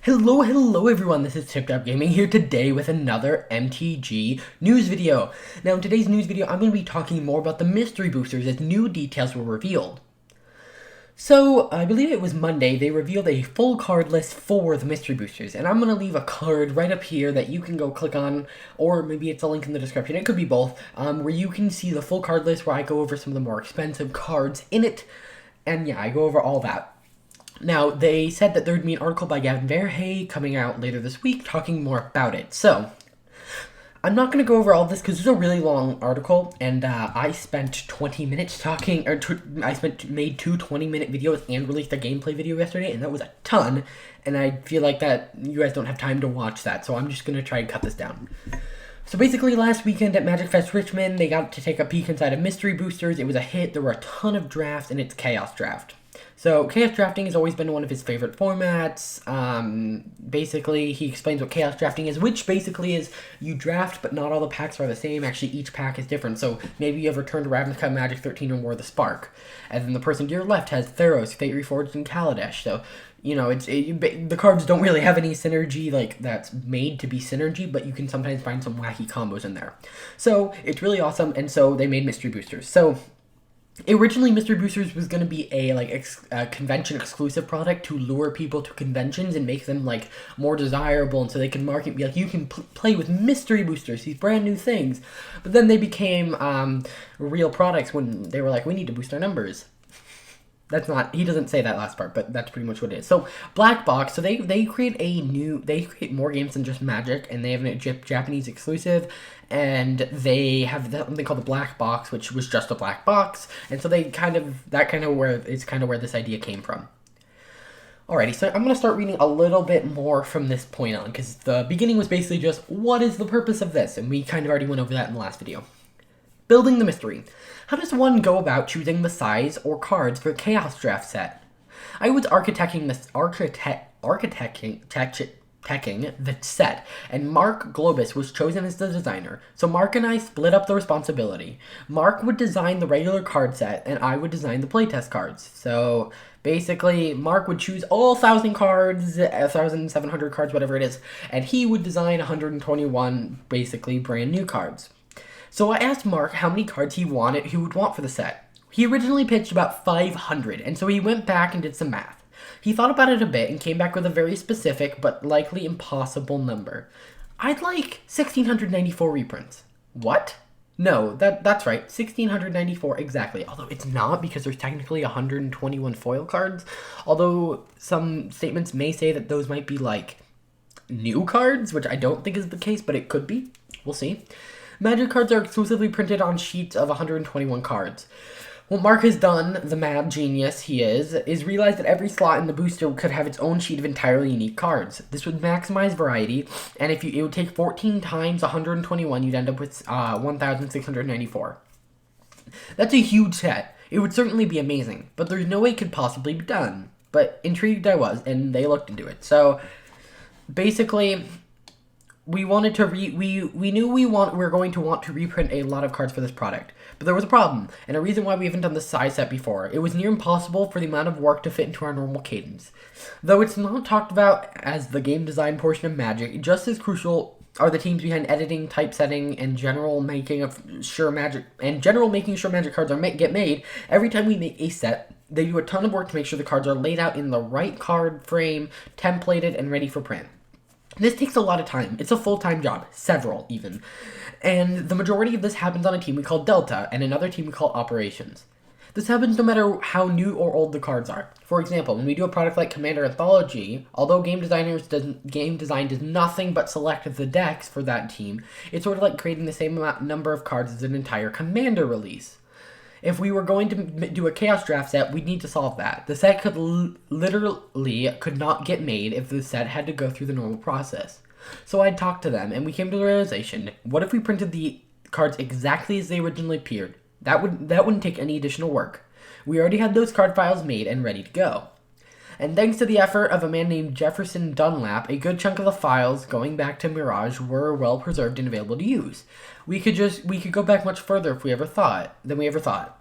Hello everyone, this is TipTop Gaming here today with another MTG news video. Now in today's news video, I'm going to be talking more about the mystery boosters as new details were revealed. So, I believe it was Monday, they revealed a full card list for the mystery boosters, and I'm going to leave a card right up here that you can go click on, or maybe it's a link in the description, it could be both, where you can see the full card list where I go over some of the more expensive cards in it, and yeah, I go over all that. Now, they said that there would be an article by Gavin Verhey coming out later this week talking more about it. So, I'm not going to go over all this because it's a really long article, and I spent 20 minutes talking, made two 20-minute videos and released a gameplay video yesterday, and that was a ton, and I feel like that you guys don't have time to watch that, so I'm just going to try and cut this down. So basically, last weekend at Magic Fest Richmond, they got to take a peek inside of Mystery Boosters. It was a hit. There were a ton of drafts, and it's Chaos Draft. So, Chaos Drafting has always been one of his favorite formats. Basically, he explains what Chaos Drafting is, which basically is you draft, but not all the packs are the same. Actually, each pack is different. So, maybe you have Return to Ravnica, Magic 13, or War of the Spark. And then the person to your left has Theros, Fate Reforged, and Kaladesh. So, you know, the cards don't really have any synergy, like, that's made to be synergy, but you can sometimes find some wacky combos in there. So, it's really awesome, and so they made Mystery Boosters. So, originally, Mystery Boosters was going to be a convention-exclusive product to lure people to conventions and make them, like, more desirable, and so they can market, be like, you can play with Mystery Boosters, these brand new things. But then they became real products when they were like, we need to boost our numbers. That's not, he doesn't say that last part, but that's pretty much what it is. So, Black Box, so they create more games than just Magic, and they have a Japanese exclusive, and they have something called the Black Box, which was just a black box, and so it's kind of where this idea came from. Alrighty, so I'm going to start reading a little bit more from this point on, because the beginning was basically just, what is the purpose of this? And we kind of already went over that in the last video. Building the mystery. How does one go about choosing the size or cards for a Chaos Draft set? I was architecting the set, and Mark Globus was chosen as the designer. So Mark and I split up the responsibility. Mark would design the regular card set, and I would design the playtest cards. So basically, Mark would choose all 1,000 cards, 1,700 cards, whatever it is, and he would design 121 basically brand new cards. So I asked Mark how many cards he would want for the set. He originally pitched about 500, and so he went back and did some math. He thought about it a bit and came back with a very specific but likely impossible number. I'd like 1,694 reprints. What? No, that's right, 1,694 exactly. Although it's not, because there's technically 121 foil cards. Although some statements may say that those might be like new cards, which I don't think is the case, but it could be. We'll see. Magic cards are exclusively printed on sheets of 121 cards. What Mark has done, the mad genius he is realized that every slot in the booster could have its own sheet of entirely unique cards. This would maximize variety, and it would take 14 times 121, you'd end up with 1,694. That's a huge set. It would certainly be amazing, but there's no way it could possibly be done. But intrigued I was, and they looked into it. So, basically, we wanted to we knew we were going to want to reprint a lot of cards for this product. But there was a problem, and a reason why we haven't done the size set before. It was near impossible for the amount of work to fit into our normal cadence. Though it's not talked about as the game design portion of Magic, just as crucial are the teams behind editing, typesetting, and general making sure Magic cards get made. Every time we make a set, they do a ton of work to make sure the cards are laid out in the right card frame, templated, and ready for print. This takes a lot of time. It's a full-time job, several even. And the majority of this happens on a team we call Delta and another team we call Operations. This happens no matter how new or old the cards are. For example, when we do a product like Commander Anthology, although game design does nothing but select the decks for that team, it's sort of like creating the same number of cards as an entire Commander release. If we were going to do a Chaos Draft set, we'd need to solve that. The set literally could not get made if the set had to go through the normal process. So I talked to them, and we came to the realization, what if we printed the cards exactly as they originally appeared? That wouldn't take any additional work. We already had those card files made and ready to go. And thanks to the effort of a man named Jefferson Dunlap, a good chunk of the files going back to Mirage were well preserved and available to use. We could go back much further than we ever thought.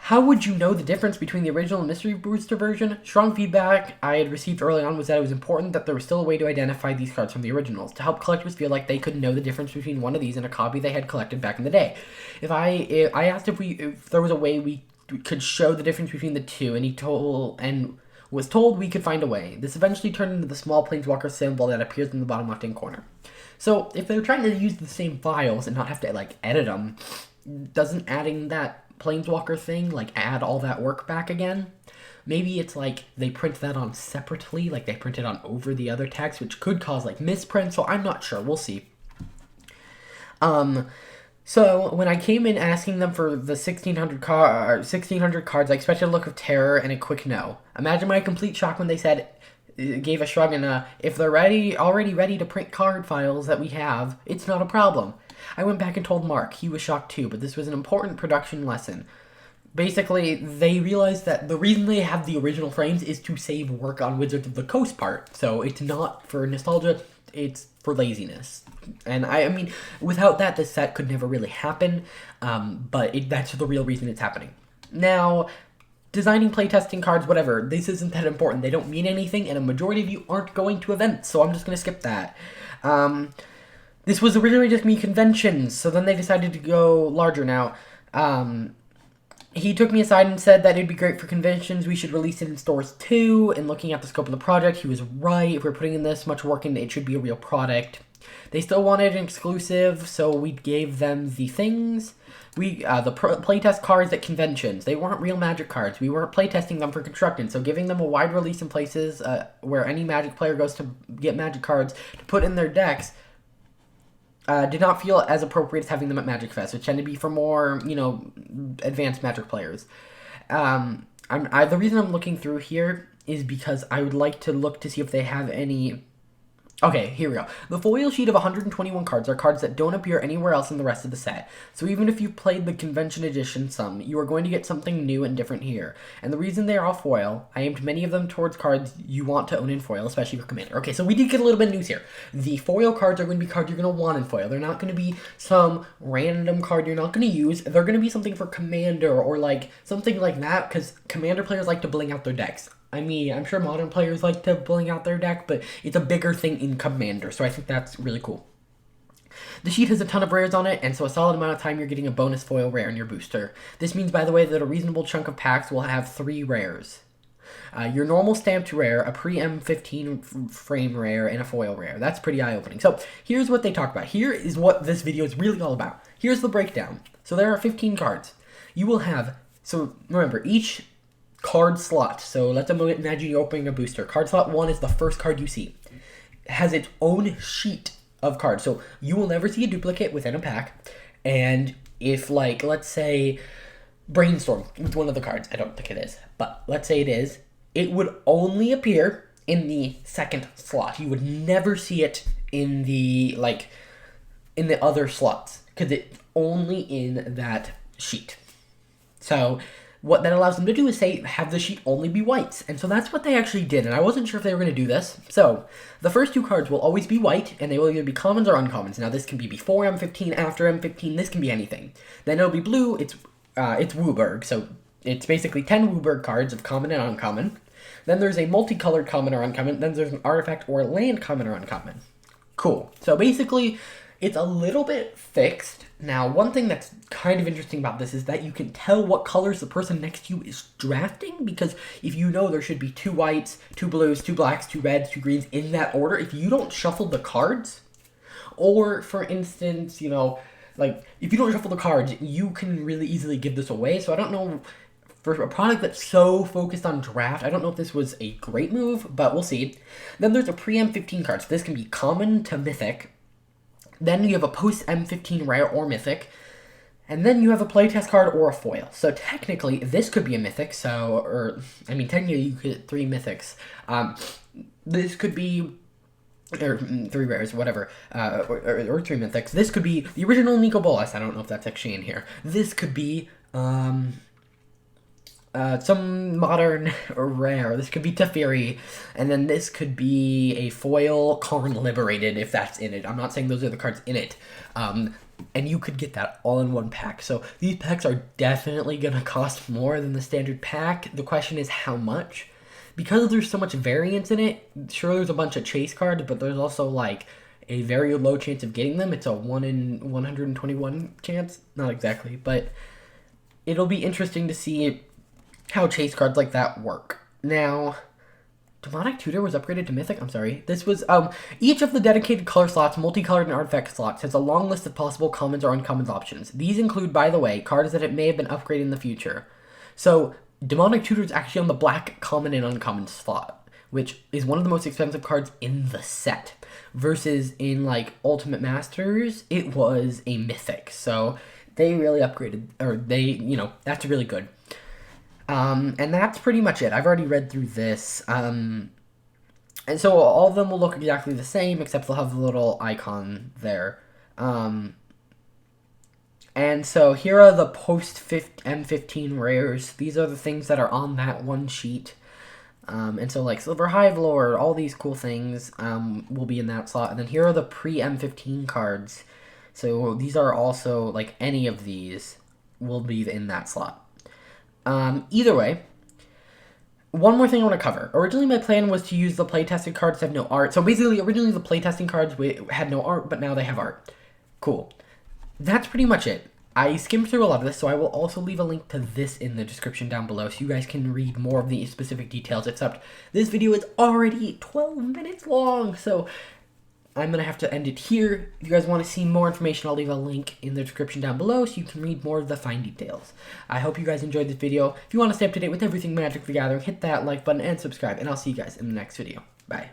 How would you know the difference between the original and mystery booster version? Strong feedback I had received early on was that it was important that there was still a way to identify these cards from the originals, to help collectors feel like they could know the difference between one of these and a copy they had collected back in the day. I asked if there was a way we could show the difference between the two, and was told we could find a way. This eventually turned into the small planeswalker symbol that appears in the bottom left-hand corner. So if they're trying to use the same files and not have to like edit them, doesn't adding that planeswalker thing like add all that work back again? Maybe it's like they print that on separately, like they print it on over the other text, which could cause like misprint. So I'm not sure. We'll see. So when I came in asking them for the 1600 cards, I expected a look of terror and a quick no. Imagine my complete shock when they said, gave a shrug and if they're already ready to print card files that we have, it's not a problem. I went back and told Mark. He was shocked too, but this was an important production lesson. Basically, they realized that the reason they have the original frames is to save work on Wizards of the Coast part. So it's not for nostalgia, it's for laziness. And I mean, without that, this set could never really happen, but that's the real reason it's happening. Now, designing playtesting cards, whatever, this isn't that important. They don't mean anything, and a majority of you aren't going to events, so I'm just going to skip that. This was originally just me conventions, so then they decided to go larger now. He took me aside and said that it'd be great for conventions, we should release it in stores too, and looking at the scope of the project, he was right. If we're putting in this much work in, it should be a real product. They still wanted an exclusive, so we gave them the things. The playtest cards at conventions. They weren't real Magic cards. We weren't playtesting them for constructing, so giving them a wide release in places where any Magic player goes to get Magic cards to put in their decks did not feel as appropriate as having them at Magic Fest, which tend to be for more, advanced Magic players. The reason I'm looking through here is because I would like to look to see if they have any... Okay, here we go. The foil sheet of 121 cards are cards that don't appear anywhere else in the rest of the set. So even if you played the convention edition some, you are going to get something new and different here. And the reason they are all foil, I aimed many of them towards cards you want to own in foil, especially for Commander. Okay, so we did get a little bit of news here. The foil cards are going to be cards you're going to want in foil. They're not going to be some random card you're not going to use. They're going to be something for Commander or like something like that, because Commander players like to bling out their decks. I mean, I'm sure Modern players like to bling out their deck, but it's a bigger thing in Commander, so I think that's really cool. The sheet has a ton of rares on it, and so a solid amount of time you're getting a bonus foil rare in your booster. This means, by the way, that a reasonable chunk of packs will have 3 rares. Your normal stamped rare, a pre-M15 frame rare, and a foil rare. That's pretty eye-opening. So here's what they talk about. Here is what this video is really all about. Here's the breakdown. So there are 15 cards. You will have, so remember, each card slot. So let's imagine you're opening a booster. Card slot 1 is the first card you see. It has its own sheet of cards. So you will never see a duplicate within a pack. And if, like, let's say Brainstorm with one of the cards, I don't think it is, but let's say it is, it would only appear in the second slot. You would never see it in the, in the other slots, because it's only in that sheet. So what that allows them to do is have the sheet only be whites. And so that's what they actually did, and I wasn't sure if they were going to do this. So the first 2 cards will always be white, and they will either be commons or uncommons. Now this can be before M15, after M15, this can be anything. Then it'll be blue, it's Wooburg, so it's basically 10 Wooburg cards of common and uncommon. Then there's a multicolored common or uncommon, then there's an artifact or land common or uncommon. Cool. So basically, it's a little bit fixed. Now, one thing that's kind of interesting about this is that you can tell what colors the person next to you is drafting, because if you know there should be 2 whites, 2 blues, 2 blacks, 2 reds, 2 greens in that order, if you don't shuffle the cards, or for instance, if you don't shuffle the cards, you can really easily give this away. So I don't know, for a product that's so focused on draft, I don't know if this was a great move, but we'll see. Then there's a pre-M15 card, so this can be common to mythic. Then you have a post-M15 rare or mythic. And then you have a playtest card or a foil. So technically, this could be a mythic. Technically you could get 3 mythics. This could be, or 3 rares, whatever, or 3 mythics. This could be the original Nico Bolas. I don't know if that's actually in here. This could be some modern rare. This could be Teferi, and then this could be a foil Karn Liberated if that's in it. I'm not saying those are the cards in it. And you could get that all in one pack. So these packs are definitely going to cost more than the standard pack. The question is how much? Because there's so much variance in it, sure there's a bunch of chase cards, but there's also like a very low chance of getting them. It's a 1 in 121 chance. Not exactly, but it'll be interesting to see how chase cards like that work. Now, Demonic Tutor was upgraded to Mythic? I'm sorry. This was, each of the dedicated color slots, multicolored, and artifact slots has a long list of possible commons or uncommons options. These include, by the way, cards that it may have been upgraded in the future. So, Demonic Tutor is actually on the black common and uncommon slot, which is one of the most expensive cards in the set. Versus in, like, Ultimate Masters, it was a Mythic. So, they really upgraded, or they, you know, that's really good. And that's pretty much it. I've already read through this. And so all of them will look exactly the same, except they'll have the little icon there. And so here are the post-M15 rares. These are the things that are on that one sheet. And so like Silver Hive Lord, all these cool things will be in that slot. And then here are the pre-M15 cards. So these are also, like, any of these will be in that slot. Either way, one more thing I want to cover. Originally, my plan was to use the playtesting cards that have no art. So basically, originally the playtesting cards had no art, but now they have art. Cool. That's pretty much it. I skimmed through a lot of this, so I will also leave a link to this in the description down below so you guys can read more of the specific details, except this video is already 12 minutes long, so I'm going to have to end it here. If you guys want to see more information, I'll leave a link in the description down below so you can read more of the fine details. I hope you guys enjoyed this video. If you want to stay up to date with everything Magic the Gathering, hit that like button and subscribe, and I'll see you guys in the next video. Bye.